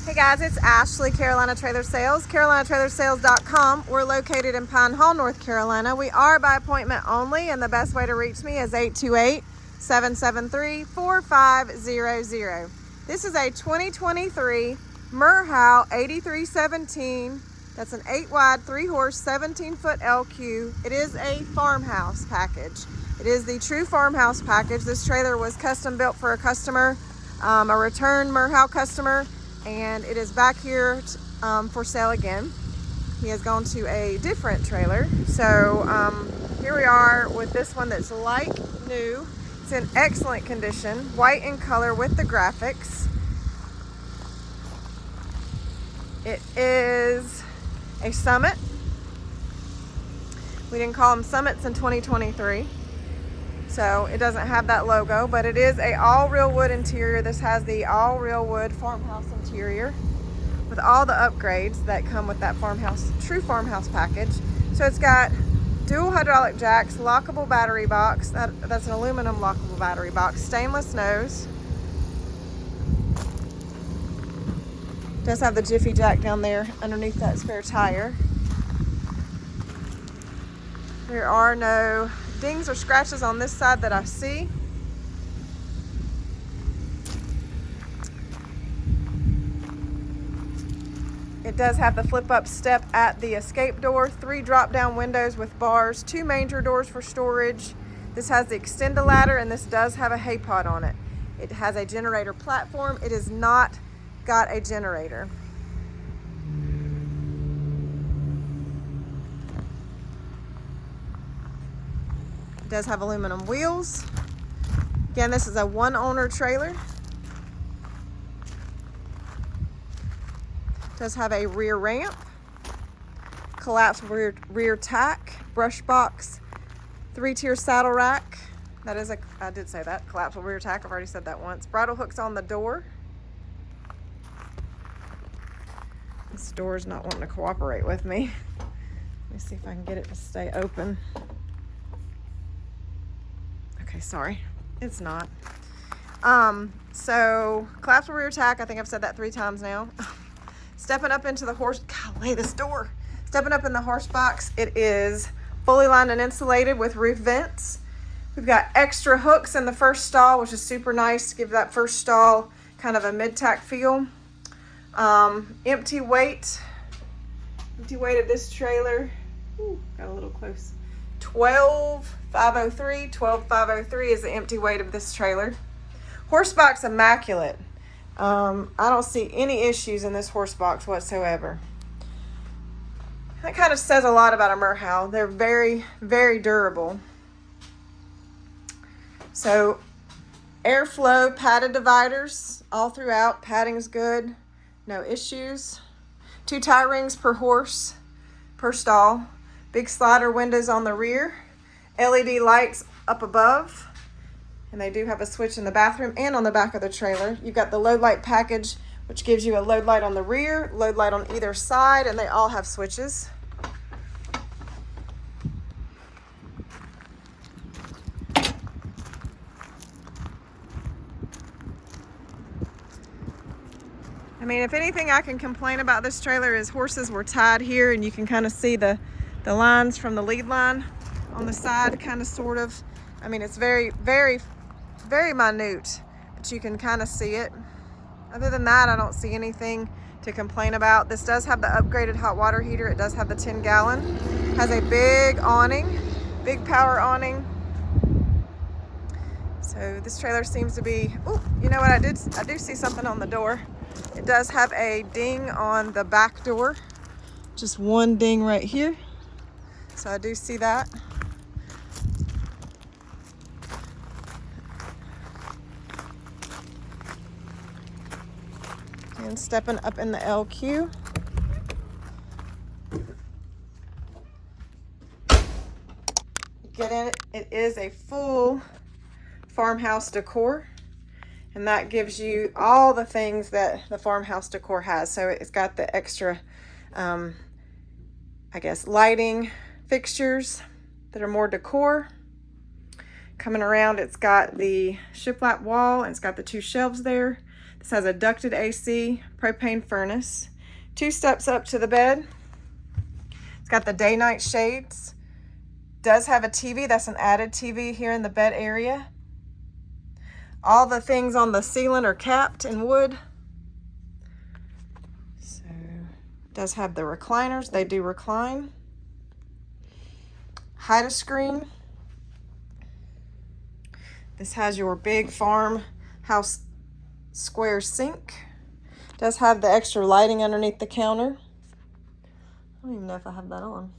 Hey guys, it's Ashley, Carolina Trailer Sales, carolinatrailersales.com. We're located in Pine Hall, North Carolina. We are by appointment only, and the best way to reach me is 828-773-4500. This is a 2023 Merhow 8317. That's an 8-wide, 3-horse, 17-foot LQ. It is a farmhouse package. It is the true farmhouse package. This trailer was custom built for a customer, a return Merhow customer, and it is back here for sale again. He has gone to a different trailer. So here we are with this one that's like new. It's in excellent condition, white in color with the graphics. It is a Summit. We didn't call them Summits in 2023. So it doesn't have that logo, but it is a all real wood interior. This has the all real wood farmhouse interior with all the upgrades that come with that farmhouse, true farmhouse package. So it's got dual hydraulic jacks, lockable battery box. That's an aluminum lockable battery box, stainless nose. Does have the Jiffy jack down there underneath that spare tire. There are no dings or scratches on this side that I see. It does have the flip up step at the escape door, 3 drop down windows with bars, 2 manger doors for storage. This has the extend ladder, and this does have a hay pod on it. It has a generator platform. It has not got a generator. It does have aluminum wheels. Again, this is a 1-owner trailer. It does have a rear ramp, collapsible rear tack, brush box, 3-tier saddle rack. That is I did say that, collapsible rear tack. I've already said that once. Bridle hooks on the door. This door is not wanting to cooperate with me. Let me see if I can get it to stay open. Okay, sorry, it's not. So collapsible rear tack, I think I've said that 3 times now. Stepping up into the horse, golly, this door. Stepping up in the horse box, it is fully lined and insulated with roof vents. We've got extra hooks in the first stall, which is super nice to give that first stall kind of a mid-tack feel. Empty weight of this trailer, ooh, got a little close. 12,503 is the empty weight of this trailer. Horse box immaculate. I don't see any issues in this horse box whatsoever. That kind of says a lot about a Merhow. They're very, very durable. So airflow, padded dividers all throughout. Padding's good, no issues. 2 tie rings per horse per stall. Big slider windows on the rear, LED lights up above, and they do have a switch in the bathroom and on the back of the trailer. You've got the load light package, which gives you a load light on the rear, load light on either side, and they all have switches. I mean, if anything I can complain about this trailer is horses were tied here, and you can kind of see the lines from the lead line on the side, kind of, sort of. I mean, it's very, very, very minute, but you can kind of see it. Other than that, I don't see anything to complain about. This does have the upgraded hot water heater. It does have the 10-gallon. Has a big awning, big power awning. So this trailer seems to be, oh, you know what, I do see something on the door. It does have a ding on the back door. Just one ding right here. So I do see that. And stepping up in the LQ. Get in it. It is a full farmhouse decor. And that gives you all the things that the farmhouse decor has. So it's got the extra, I guess, lighting fixtures that are more decor. Coming around, it's got the shiplap wall, and it's got the 2 shelves there. The This has a ducted AC, propane furnace, 2 steps up to the bed. It's got the day-night shades. Does have a TV. That's an added TV here in the bed area. All the things on the ceiling are capped in wood. So, does have the recliners. They do recline. Hide screen. This has your big farmhouse square sink. Does have the extra lighting underneath the counter. I don't even know if I have that on.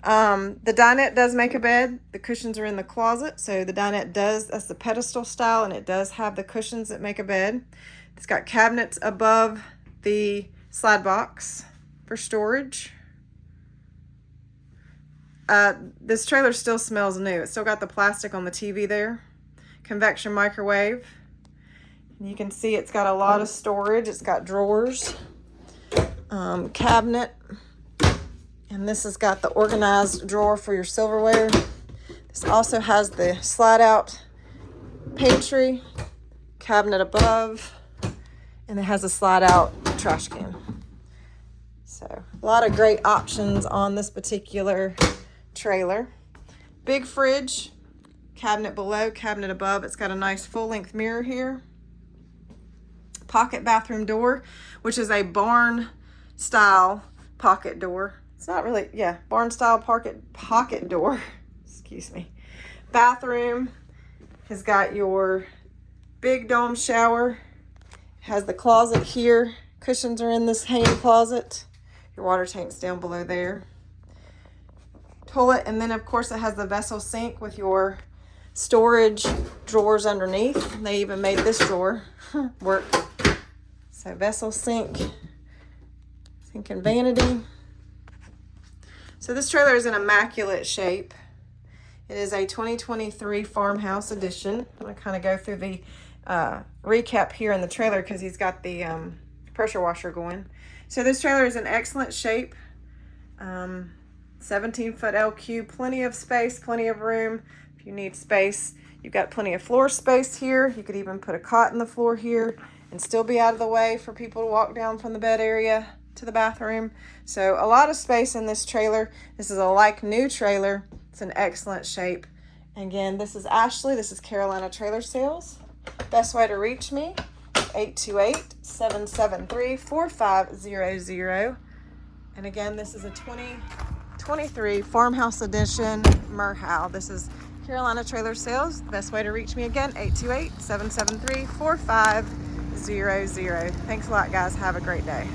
The dinette does make a bed. The cushions are in the closet, so the dinette that's the pedestal style, and it does have the cushions that make a bed. It's got cabinets above the slide box for storage. This trailer still smells new. It's still got the plastic on the TV there. Convection microwave. And you can see it's got a lot of storage. It's got drawers, cabinet, and this has got the organized drawer for your silverware. This also has the slide out pantry, cabinet above, and it has a slide out trash can. So a lot of great options on this particular trailer. Big fridge, cabinet below, cabinet above. It's got a nice full-length mirror here. Pocket bathroom door, which is a barn style pocket door. It's not really, yeah, barn style pocket door. Excuse me. Bathroom has got your big dome shower. Has the closet here. Cushions are in this hanging closet. Your water tank's down below there. Toilet, and then of course it has the vessel sink with your storage drawers underneath. They even made this drawer work. So vessel sink and vanity. So this trailer is in immaculate shape. It is a 2023 Farmhouse edition. I'm going to kind of go through the recap here in the trailer because he's got the pressure washer going. So this trailer is in excellent shape. 17-foot LQ, plenty of space, plenty of room. If you need space, you've got plenty of floor space here. You could even put a cot in the floor here and still be out of the way for people to walk down from the bed area to the bathroom. So a lot of space in this trailer. This is a like new trailer. It's in excellent shape. Again, this is Ashley. This is Carolina Trailer Sales. Best way to reach me, 828-773-4500. And again, this is a 2023 Farmhouse Edition Merhow. This is Carolina Trailer Sales. Best way to reach me again, 828-773-4500. Thanks a lot, guys. Have a great day.